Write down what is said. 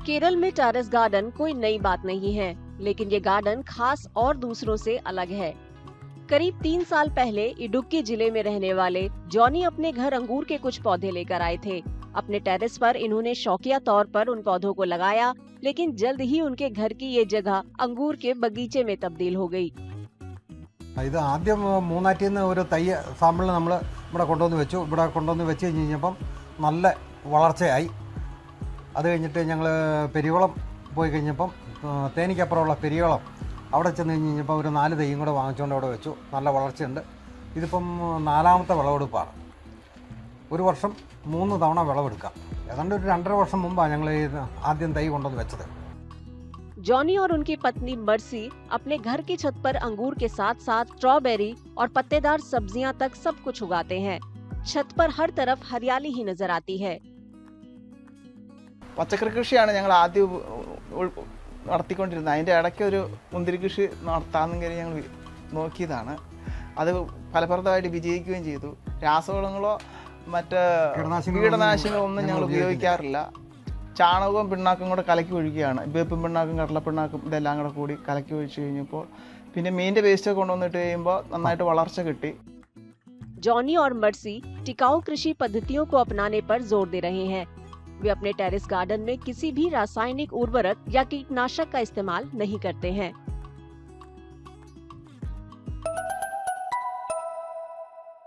केरल में terrace garden कोई नई बात नहीं है, लेकिन ये गार्डन खास और दूसरों से अलग है। करीब 3 साल पहले इडुक्की जिले में रहने वाले जॉनी अपने घर अंगूर के कुछ पौधे लेकर आए थे। अपने टेरेस पर इन्होंने शौकिया तौर पर उन पौधों को लगाया, लेकिन जल्द ही उनके घर की ये जगह अंगूर के बगीचे में तब्दील हो गई। ഇത് ആദ്യം മൂന്നാറ്റിൽ നിന്ന് ഒരു തൈ സാമ്പിൾ നമ്മൾ ഇവിടെ കൊണ്ടുവന്ന് വെച്ച് കഴിഞ്ഞപ്പം നല്ല വളർച്ചയായി. അത് കഴിഞ്ഞിട്ട് ഞങ്ങൾ പെരിയോളം പോയി കഴിഞ്ഞപ്പം തേനിക്കപ്പുറമുള്ള പെരിയോളം അവിടെ ചെന്ന് കഴിഞ്ഞപ്പോൾ ഒരു 4 തൈയും കൂടെ വാങ്ങിച്ചുകൊണ്ട് അവിടെ വെച്ചു. നല്ല വളർച്ചയുണ്ട്. ഇതിപ്പം 4ാമത്തെ വിളവെടുപ്പാണ്. ഒരു വർഷം 3 തവണ വിളവെടുക്കാം. ഏതാണ്ട് ഒരു 2.5 വർഷം മുമ്പാണ് ഞങ്ങൾ ആദ്യം തൈ കൊണ്ടുവന്ന് വെച്ചത്. जॉनी और उनकी पत्नी मर्सी अपने घर की छत पर अंगूर के साथ साथ स्ट्रॉबेरी और पत्तेदार सब्जियां तक सब कुछ उगाते हैं। छत पर हर तरफ हरियाली ही नजर आती है। പച്ചക്കറി കൃഷിയാണ് ഞങ്ങൾ ആദ്യം നടത്തിക്കൊണ്ടിരുന്നത്. അതിൻ്റെ ഇടയ്ക്ക് ഒരു മുന്തിരി കൃഷി നടത്താമെന്ന് കരുതി ഞങ്ങൾ നോക്കിയതാണ്. അത് ഫലപ്രദമായിട്ട് വിജയിക്കുകയും ചെയ്തു. രാസവളങ്ങളോ മറ്റ് കീടനാശിനികളോ ഒന്നും ഞങ്ങൾ ഉപയോഗിക്കാറില്ല. ചാണകവും പിണ്ണാക്കും കൂടെ കലക്കി ഒഴിക്കുകയാണ്. വേപ്പും പിണ്ണാക്കും കടലപ്പിണ്ണാക്കും ഇതെല്ലാം കൂടെ കൂടി കലക്കി ഒഴിച്ച് കഴിഞ്ഞപ്പോൾ പിന്നെ മീനിൻ്റെ വേസ്റ്റ് കൊണ്ടുവന്നിട്ട് കഴിയുമ്പോൾ നന്നായിട്ട് വളർച്ച കിട്ടി. जॉनी और मर्सी टिकाऊ कृषि पद्धतियों को अपनाने पर जोर दे रहे हैं। वे अपने टेरेस गार्डन में किसी भी रासायनिक उर्वरक या कीटनाशक का इस्तेमाल नहीं करते हैं।